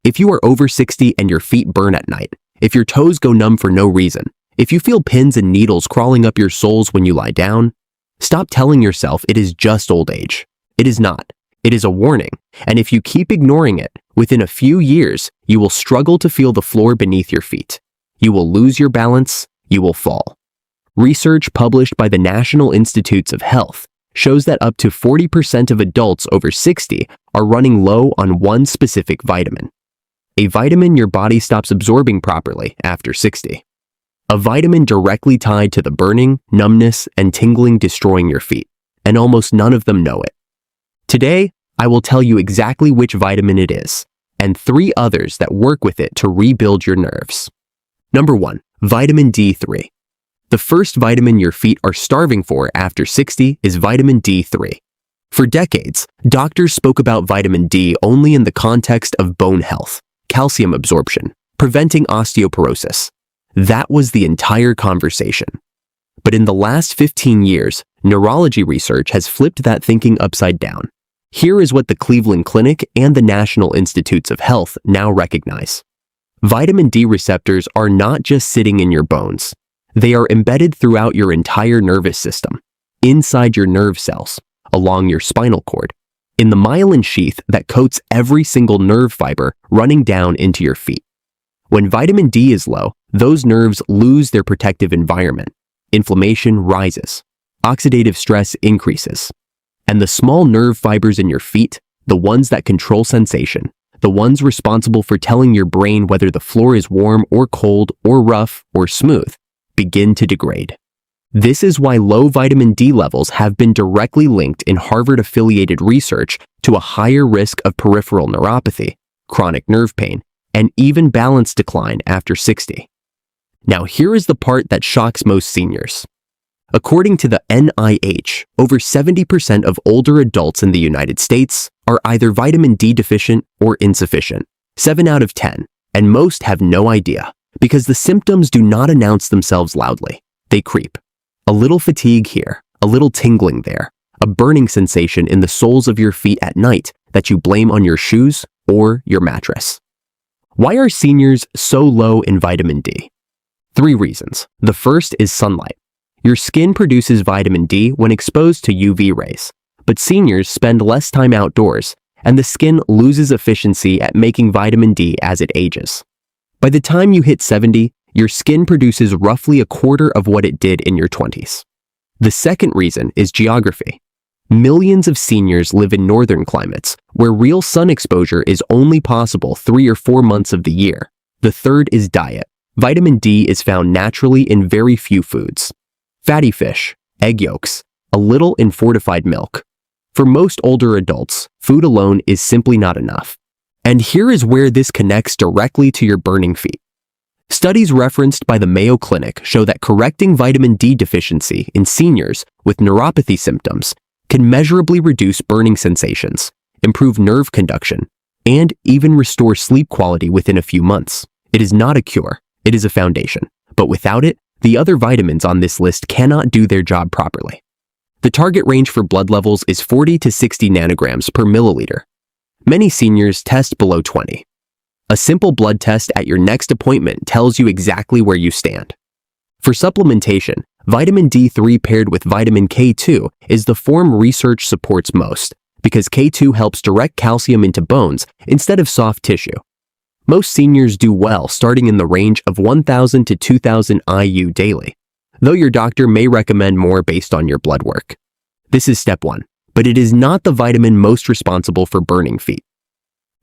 If you are over 60 and your feet burn at night, if your toes go numb for no reason, if you feel pins and needles crawling up your soles when you lie down, stop telling yourself it is just old age. It is not. It is a warning, and if you keep ignoring it, within a few years, you will struggle to feel the floor beneath your feet. You will lose your balance, you will fall. Research published by the National Institutes of Health shows that up to 40% of adults over 60 are running low on one specific vitamin. A vitamin your body stops absorbing properly after 60. A vitamin directly tied to the burning, numbness, and tingling destroying your feet, and almost none of them know it. Today, I will tell you exactly which vitamin it is, and 3 others that work with it to rebuild your nerves. Number 1. Vitamin D3. The first vitamin your feet are starving for after 60 is vitamin D3. For decades, doctors spoke about vitamin D only in the context of bone health, calcium absorption, preventing osteoporosis. That was the entire conversation. But in the last 15 years, neurology research has flipped that thinking upside down. Here is what the Cleveland Clinic and the National Institutes of Health now recognize. Vitamin D receptors are not just sitting in your bones. They are embedded throughout your entire nervous system, inside your nerve cells, along your spinal cord, in the myelin sheath that coats every single nerve fiber running down into your feet. When vitamin D is low, those nerves lose their protective environment. Inflammation rises. Oxidative stress increases. And the small nerve fibers in your feet, the ones that control sensation, the ones responsible for telling your brain whether the floor is warm or cold or rough or smooth, begin to degrade. This is why low vitamin D levels have been directly linked in Harvard-affiliated research to a higher risk of peripheral neuropathy, chronic nerve pain, and even balance decline after 60. Now here is the part that shocks most seniors. According to the NIH, over 70% of older adults in the United States are either vitamin D deficient or insufficient, 7 out of 10, and most have no idea, because the symptoms do not announce themselves loudly. They creep. A little fatigue here, a little tingling there, a burning sensation in the soles of your feet at night that you blame on your shoes or your mattress. Why are seniors so low in vitamin D? 3 reasons. The first is sunlight. Your skin produces vitamin D when exposed to UV rays, but seniors spend less time outdoors, and the skin loses efficiency at making vitamin D as it ages. By the time you hit 70, your skin produces roughly a quarter of what it did in your 20s. The second reason is geography. Millions of seniors live in northern climates, where real sun exposure is only possible 3 or 4 months of the year. The third is diet. Vitamin D is found naturally in very few foods. Fatty fish, egg yolks, a little in fortified milk. For most older adults, food alone is simply not enough. And here is where this connects directly to your burning feet. Studies referenced by the Mayo Clinic show that correcting vitamin D deficiency in seniors with neuropathy symptoms can measurably reduce burning sensations, improve nerve conduction, and even restore sleep quality within a few months. It is not a cure, it is a foundation. But without it, the other vitamins on this list cannot do their job properly. The target range for blood levels is 40 to 60 nanograms per milliliter. Many seniors test below 20. A simple blood test at your next appointment tells you exactly where you stand. For supplementation, vitamin D3 paired with vitamin K2 is the form research supports most, because K2 helps direct calcium into bones instead of soft tissue. Most seniors do well starting in the range of 1,000 to 2,000 IU daily, though your doctor may recommend more based on your blood work. This is step 1, but it is not the vitamin most responsible for burning feet.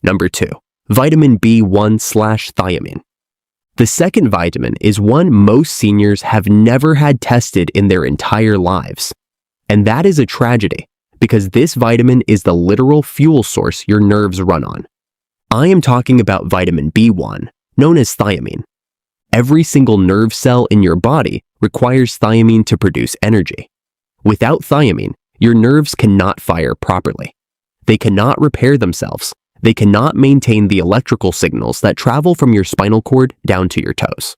Number 2. Vitamin B1/thiamine. The second vitamin is one most seniors have never had tested in their entire lives. And that is a tragedy, because this vitamin is the literal fuel source your nerves run on. I am talking about vitamin B1, known as thiamine. Every single nerve cell in your body requires thiamine to produce energy. Without thiamine, your nerves cannot fire properly. They cannot repair themselves. They cannot maintain the electrical signals that travel from your spinal cord down to your toes.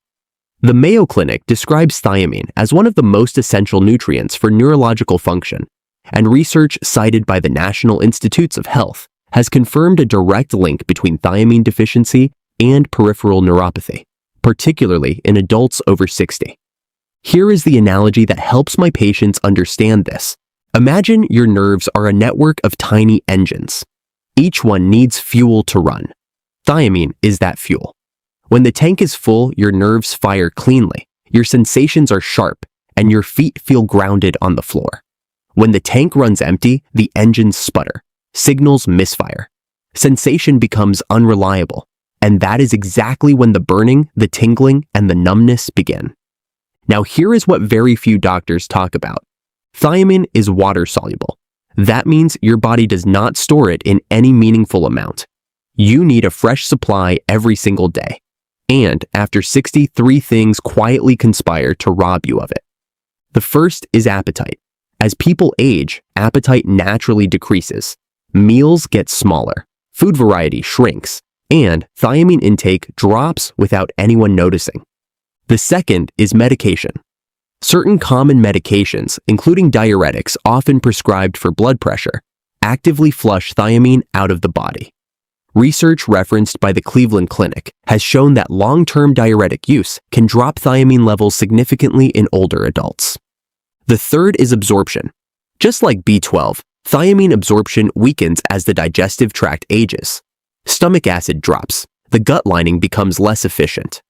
The Mayo Clinic describes thiamine as one of the most essential nutrients for neurological function, and research cited by the National Institutes of Health has confirmed a direct link between thiamine deficiency and peripheral neuropathy, particularly in adults over 60. Here is the analogy that helps my patients understand this. Imagine your nerves are a network of tiny engines. Each one needs fuel to run. Thiamine is that fuel. When the tank is full, your nerves fire cleanly, your sensations are sharp, and your feet feel grounded on the floor. When the tank runs empty, the engines sputter, signals misfire. Sensation becomes unreliable, and that is exactly when the burning, the tingling, and the numbness begin. Now here is what very few doctors talk about. Thiamine is water-soluble. That means your body does not store it in any meaningful amount. You need a fresh supply every single day. And after 63 things quietly conspire to rob you of it. The first is appetite. As people age, appetite naturally decreases. Meals get smaller, food variety shrinks, and thiamine intake drops without anyone noticing. The second is medication. Certain common medications, including diuretics often prescribed for blood pressure, actively flush thiamine out of the body. Research referenced by the Cleveland Clinic has shown that long-term diuretic use can drop thiamine levels significantly in older adults. The third is absorption. Just like B12, thiamine absorption weakens as the digestive tract ages. Stomach acid drops. The gut lining becomes less efficient.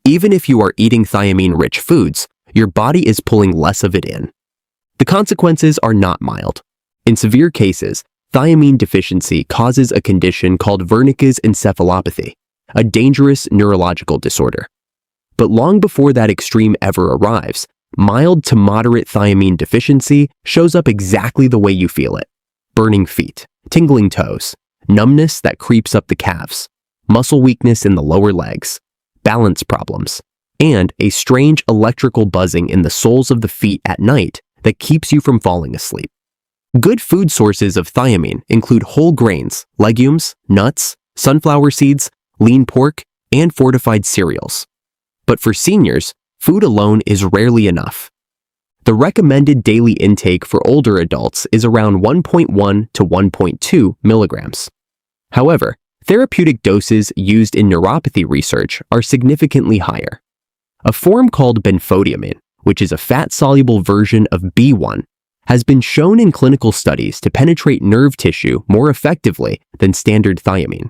Even if you are eating thiamine-rich foods, your body is pulling less of it in. The consequences are not mild. In severe cases, thiamine deficiency causes a condition called Wernicke's encephalopathy, a dangerous neurological disorder. But long before that extreme ever arrives, mild to moderate thiamine deficiency shows up exactly the way you feel it. Burning feet, tingling toes, numbness that creeps up the calves, muscle weakness in the lower legs, balance problems, and a strange electrical buzzing in the soles of the feet at night that keeps you from falling asleep. Good food sources of thiamine include whole grains, legumes, nuts, sunflower seeds, lean pork, and fortified cereals. But for seniors, food alone is rarely enough. The recommended daily intake for older adults is around 1.1 to 1.2 milligrams. However, therapeutic doses used in neuropathy research are significantly higher. A form called benfotiamine, which is a fat-soluble version of B1, has been shown in clinical studies to penetrate nerve tissue more effectively than standard thiamine.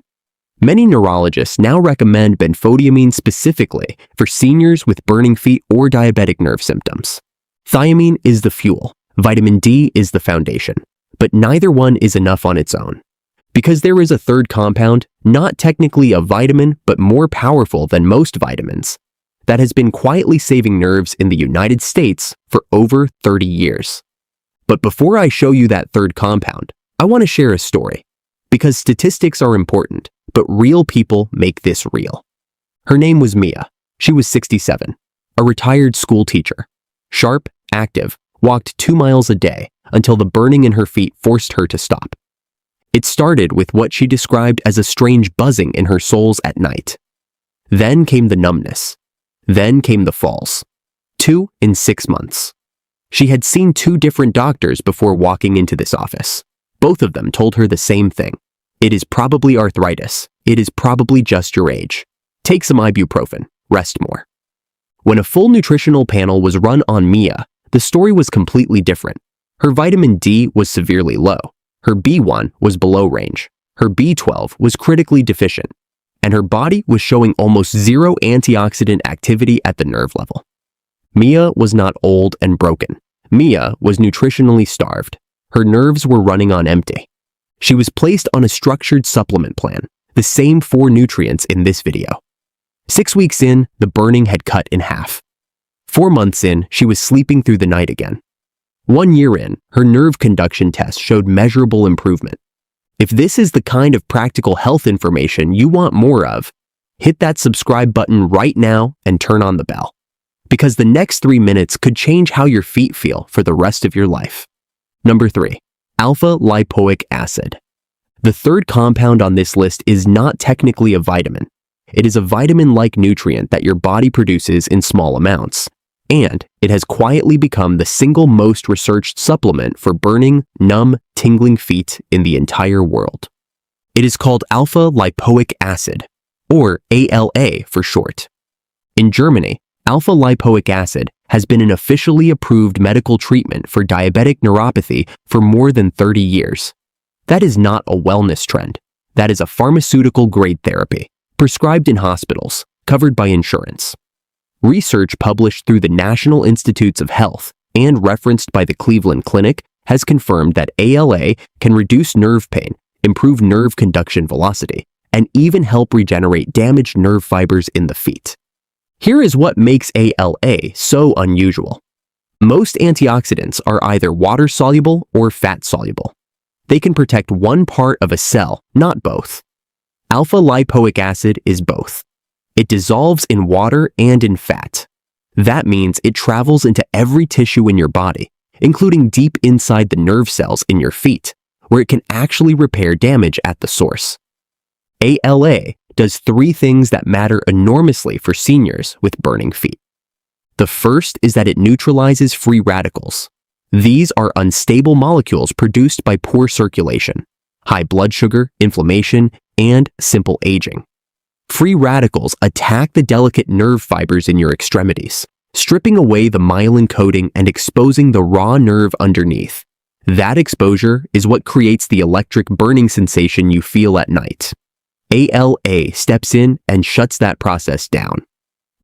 Many neurologists now recommend benfotiamine specifically for seniors with burning feet or diabetic nerve symptoms. Thiamine is the fuel, vitamin D is the foundation, but neither one is enough on its own. Because there is a third compound, not technically a vitamin but more powerful than most vitamins, that has been quietly saving nerves in the United States for over 30 years. But before I show you that third compound, I want to share a story. Because statistics are important, but real people make this real. Her name was Mia. She was 67, a retired school teacher. Sharp, active, walked 2 miles a day until the burning in her feet forced her to stop. It started with what she described as a strange buzzing in her soles at night. Then came the numbness. Then came the falls. 2 in 6 months. She had seen 2 different doctors before walking into this office. Both of them told her the same thing. It is probably arthritis. It is probably just your age. Take some ibuprofen. Rest more. When a full nutritional panel was run on Mia, the story was completely different. Her vitamin D was severely low. Her B1 was below range. Her B12 was critically deficient. And her body was showing almost zero antioxidant activity at the nerve level. Mia was not old and broken. Mia was nutritionally starved. Her nerves were running on empty. She was placed on a structured supplement plan, the same 4 nutrients in this video. 6 weeks in, the burning had cut in half. 4 months in, she was sleeping through the night again. 1 year in, her nerve conduction test showed measurable improvement. If this is the kind of practical health information you want more of, hit that subscribe button right now and turn on the bell. Because the next 3 minutes could change how your feet feel for the rest of your life. Number 3. Alpha-Lipoic acid. The third compound on this list is not technically a vitamin. It is a vitamin-like nutrient that your body produces in small amounts. And it has quietly become the single most researched supplement for burning, numb, tingling feet in the entire world. It is called alpha-lipoic acid, or ALA for short. In Germany, alpha-lipoic acid has been an officially approved medical treatment for diabetic neuropathy for more than 30 years. That is not a wellness trend. That is a pharmaceutical-grade therapy, prescribed in hospitals, covered by insurance. Research published through the National Institutes of Health and referenced by the Cleveland Clinic has confirmed that ALA can reduce nerve pain, improve nerve conduction velocity, and even help regenerate damaged nerve fibers in the feet. Here is what makes ALA so unusual. Most antioxidants are either water-soluble or fat-soluble. They can protect one part of a cell, not both. Alpha-lipoic acid is both. It dissolves in water and in fat. That means it travels into every tissue in your body, including deep inside the nerve cells in your feet, where it can actually repair damage at the source. ALA does three things that matter enormously for seniors with burning feet. The first is that it neutralizes free radicals. These are unstable molecules produced by poor circulation, high blood sugar, inflammation, and simple aging. Free radicals attack the delicate nerve fibers in your extremities, stripping away the myelin coating and exposing the raw nerve underneath. That exposure is what creates the electric burning sensation you feel at night. ALA steps in and shuts that process down.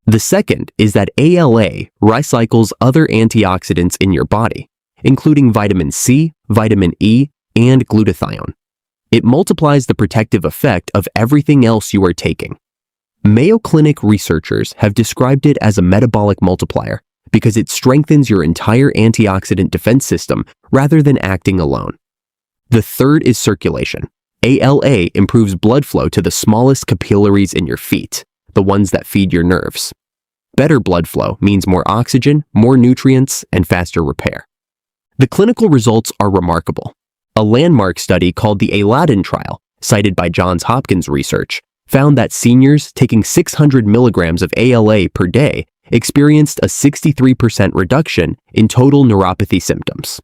The second is that ALA recycles other antioxidants in your body, including vitamin C, vitamin E, and glutathione. It multiplies the protective effect of everything else you are taking. Mayo Clinic researchers have described it as a metabolic multiplier because it strengthens your entire antioxidant defense system rather than acting alone. The third is circulation. ALA improves blood flow to the smallest capillaries in your feet, the ones that feed your nerves. Better blood flow means more oxygen, more nutrients, and faster repair. The clinical results are remarkable. A landmark study called the Aladdin trial, cited by Johns Hopkins research, found that seniors taking 600 milligrams of ALA per day experienced a 63% reduction in total neuropathy symptoms.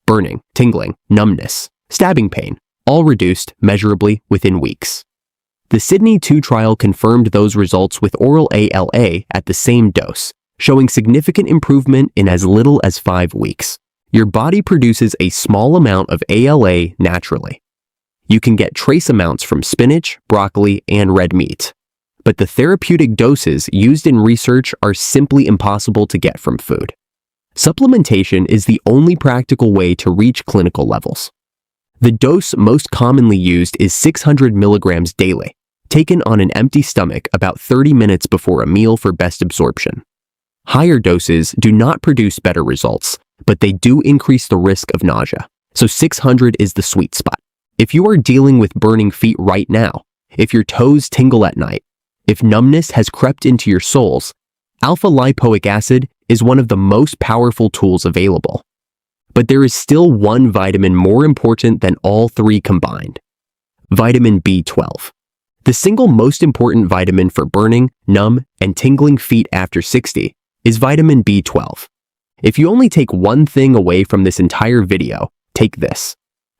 Burning, tingling, numbness, stabbing pain, all reduced measurably within weeks. The Sydney 2 trial confirmed those results with oral ALA at the same dose, showing significant improvement in as little as 5 weeks. Your body produces a small amount of ALA naturally. You can get trace amounts from spinach, broccoli, and red meat. But the therapeutic doses used in research are simply impossible to get from food. Supplementation is the only practical way to reach clinical levels. The dose most commonly used is 600 milligrams daily, taken on an empty stomach about 30 minutes before a meal for best absorption. Higher doses do not produce better results, but they do increase the risk of nausea, so 600 is the sweet spot. If you are dealing with burning feet right now, if your toes tingle at night, if numbness has crept into your soles, alpha-lipoic acid is one of the most powerful tools available. But there is still one vitamin more important than all three combined: vitamin B12. The single most important vitamin for burning, numb, and tingling feet after 60 is vitamin B12. If you only take one thing away from this entire video, take this.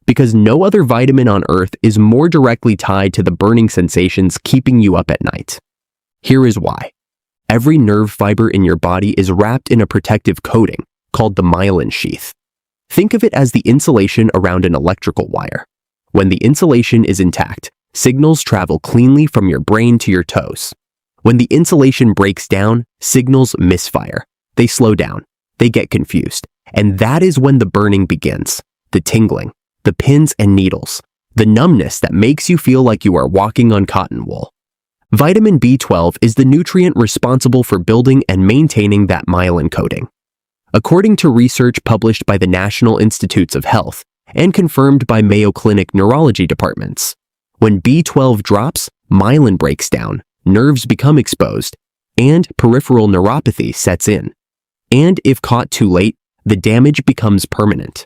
Because no other vitamin on earth is more directly tied to the burning sensations keeping you up at night. Here is why. Every nerve fiber in your body is wrapped in a protective coating called the myelin sheath. Think of it as the insulation around an electrical wire. When the insulation is intact, signals travel cleanly from your brain to your toes. When the insulation breaks down, signals misfire. They slow down. They get confused. And that is when the burning begins. The tingling, the pins and needles, the numbness that makes you feel like you are walking on cotton wool. Vitamin B12 is the nutrient responsible for building and maintaining that myelin coating. According to research published by the National Institutes of Health and confirmed by Mayo Clinic neurology departments, when B12 drops, myelin breaks down, nerves become exposed, and peripheral neuropathy sets in. And if caught too late, the damage becomes permanent.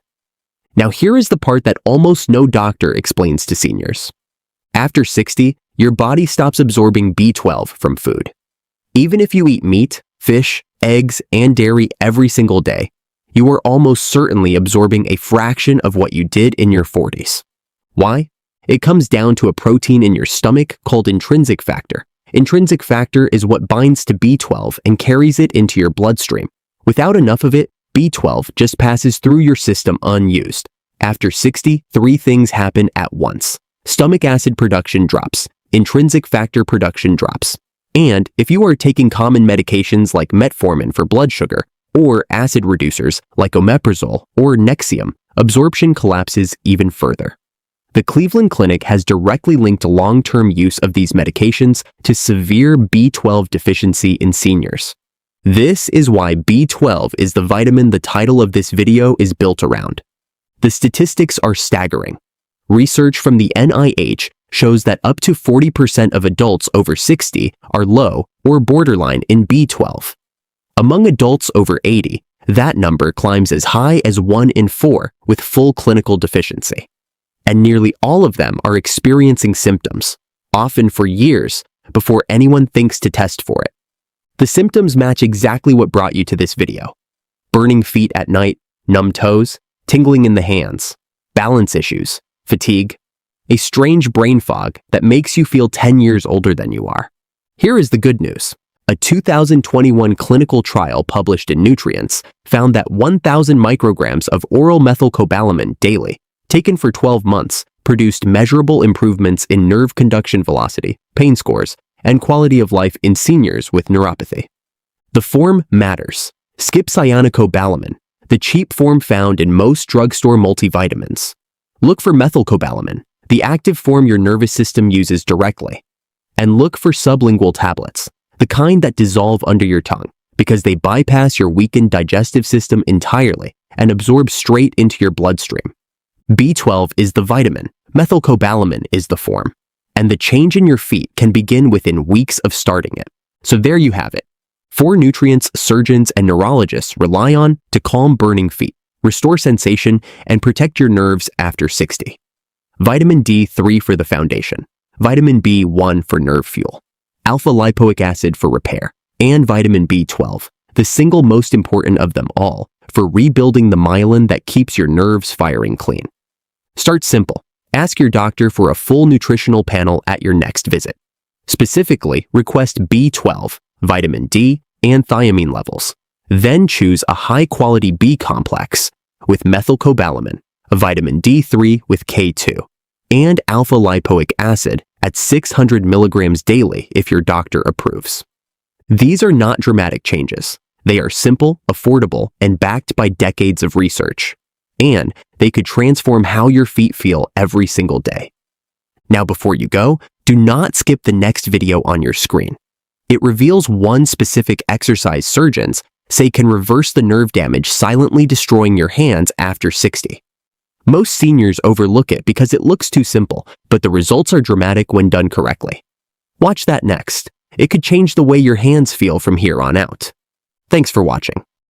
Now here is the part that almost no doctor explains to seniors. After 60, your body stops absorbing B12 from food. Even if you eat meat, fish, eggs, and dairy every single day, you are almost certainly absorbing a fraction of what you did in your 40s. Why? It comes down to a protein in your stomach called intrinsic factor. Intrinsic factor is what binds to B12 and carries it into your bloodstream. Without enough of it, B12 just passes through your system unused. After 60, three things happen at once. Stomach acid production drops. Intrinsic factor production drops. And if you are taking common medications like metformin for blood sugar, or acid reducers like omeprazole or Nexium, absorption collapses even further. The Cleveland Clinic has directly linked long-term use of these medications to severe B12 deficiency in seniors. This is why B12 is the vitamin the title of this video is built around. The statistics are staggering. Research from the NIH shows that up to 40% of adults over 60 are low or borderline in B12. Among adults over 80, that number climbs as high as 1 in 4 with full clinical deficiency. And nearly all of them are experiencing symptoms, often for years, before anyone thinks to test for it. The symptoms match exactly what brought you to this video. Burning feet at night, numb toes, tingling in the hands, balance issues, fatigue, a strange brain fog that makes you feel 10 years older than you are. Here is the good news. A 2021 clinical trial published in Nutrients found that 1,000 micrograms of oral methylcobalamin daily, taken for 12 months, produced measurable improvements in nerve conduction velocity, pain scores, and quality of life in seniors with neuropathy. The form matters. Skip cyanocobalamin, the cheap form found in most drugstore multivitamins. Look for methylcobalamin, the active form your nervous system uses directly. And look for sublingual tablets, the kind that dissolve under your tongue, because they bypass your weakened digestive system entirely and absorb straight into your bloodstream. B12 is the vitamin, methylcobalamin is the form, and the change in your feet can begin within weeks of starting it. So there you have it. 4 nutrients surgeons and neurologists rely on to calm burning feet, restore sensation, and protect your nerves after 60. Vitamin D3 for the foundation, vitamin B1 for nerve fuel, alpha-lipoic acid for repair, and vitamin B12, the single most important of them all, for rebuilding the myelin that keeps your nerves firing clean. Start simple. Ask your doctor for a full nutritional panel at your next visit. Specifically, request B12, vitamin D, and thiamine levels. Then choose a high-quality B complex with methylcobalamin, vitamin D3 with K2, and alpha-lipoic acid at 600 milligrams daily if your doctor approves. These are not dramatic changes. They are simple, affordable, and backed by decades of research. And they could transform how your feet feel every single day. Now before you go, do not skip the next video on your screen. It reveals one specific exercise surgeons say can reverse the nerve damage silently destroying your hands after 60. Most seniors overlook it because it looks too simple, but the results are dramatic when done correctly. Watch that next. It could change the way your hands feel from here on out. Thanks for watching.